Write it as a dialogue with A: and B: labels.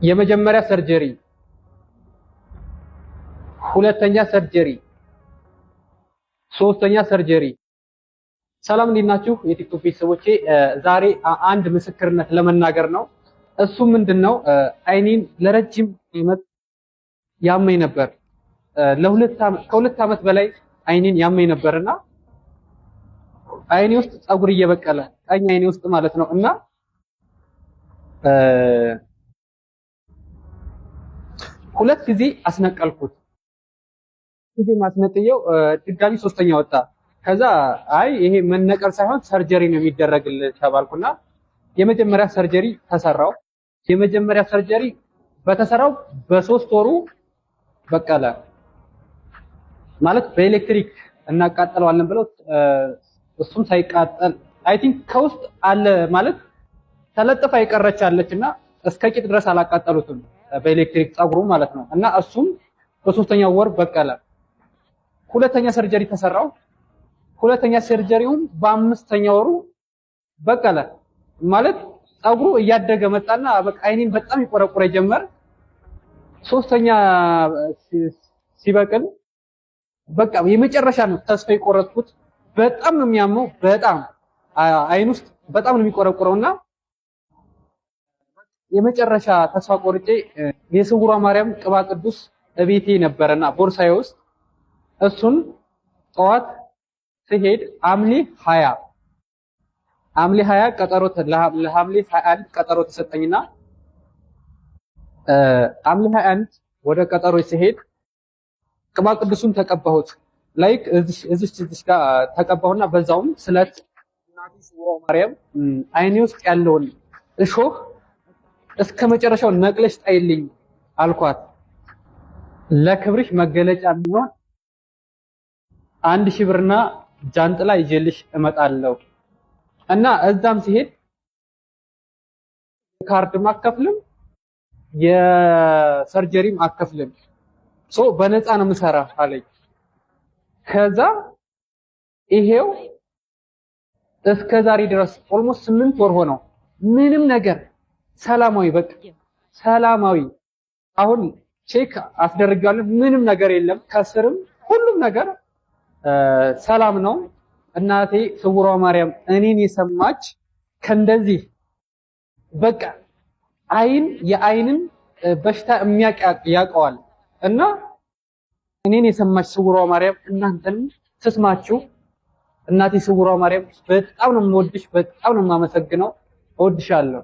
A: የመጀመሪያ ሰርጀሪ፣ ሁለተኛ ሰርጀሪ፣ ሶስተኛ ሰርጀሪ። ሰላም እንዴት ናችሁ የቲክቶክ ቤተሰቦቼ? ዛሬ አንድ ምስክርነት ለመናገር ነው። እሱ ምንድነው አይኔን ለረጅም ዓመት ያመኝ ነበር። ከሁለት ዓመት በላይ አይኔን ያመኝ ነበርና አይኔ ውስጥ ፀጉር እየበቀለ ቀኝ አይኔ ውስጥ ማለት ነው እና ሁለት ጊዜ አስነቀልኩት። ጊዜ ማስነጥየው ድጋሚ ሶስተኛ ወጣ። ከዛ አይ ይሄ መነቀል ሳይሆን ሰርጀሪ ነው የሚደረግልህ ተባልኩና የመጀመሪያ ሰርጀሪ ተሰራው። የመጀመሪያ ሰርጀሪ በተሰራው በሶስት ወሩ በቀለ። ማለት በኤሌክትሪክ እናቃጥለዋለን ብለው እሱም ሳይቃጠል አይ ቲንክ ከውስጥ አለ ማለት ተለጥፋ ይቀረቻለችና እስከ ቂጥ ድረስ አላቃጠሉትም በኤሌክትሪክ ፀጉሩ ማለት ነው። እና እሱም በሶስተኛው ወር በቀለ። ሁለተኛ ሰርጀሪ ተሰራው። ሁለተኛ ሰርጀሪውን በአምስተኛው ወሩ በቀለ። ማለት ፀጉሩ እያደገ መጣና በቃ አይኔን በጣም ይቆረቁረ ጀመር። ሶስተኛ ሲበቅል በቃ የመጨረሻ ነው ተስፋ የቆረጥኩት። በጣም ነው የሚያመው። በጣም አይን ውስጥ በጣም ነው የሚቆረቁረውና የመጨረሻ ተስፋ ቆርጬ የስውሯ ማርያም ቅባ ቅዱስ እቤቴ ነበረና ቦርሳዬ ውስጥ እሱን ጠዋት ሲሄድ ሐምሌ 20 ቀጠሮ ለሐምሌ 21 ቀጠሮ ተሰጠኝና ሐምሌ 21 ወደ ቀጠሮ ሲሄድ ቅባ ቅዱሱን ተቀባሁት። ላይክ እዚህ ጋር ተቀባሁና በዛውም ስለት እናቴ ስውሯ ማርያም አይኔ ውስጥ ያለውን እሾህ እስከ መጨረሻው ነቅለሽ ጣይልኝ አልኳት። ለክብርሽ መገለጫ የሚሆን 1000 ብርና ጃንጥላ ይዤልሽ እመጣለሁ እና እዛም ሲሄድ ካርድ ማከፍልም የሰርጀሪም አከፍልም በነፃ ነው የምሰራ አለኝ። ከዛ ይሄው እስከ ዛሬ ድረስ ኦልሞስት 8 ወር ሆነው ምንም ነገር ሰላማዊ በቃ ሰላማዊ። አሁን ቼክ አስደርጋለሁ ምንም ነገር የለም። ከስርም ሁሉም ነገር ሰላም ነው። እናቴ ስውሯ ማርያም እኔን የሰማች ከእንደዚህ በቃ የአይንን በሽታ ያውቀዋል እና እኔን የሰማች ስውሯ ማርያም እናንተንም ትስማችሁ። እናቴ ስውሯ ማርያም በጣም ነው የምወድሽ፣ በጣም ነው የማመሰግነው። እወድሻለሁ።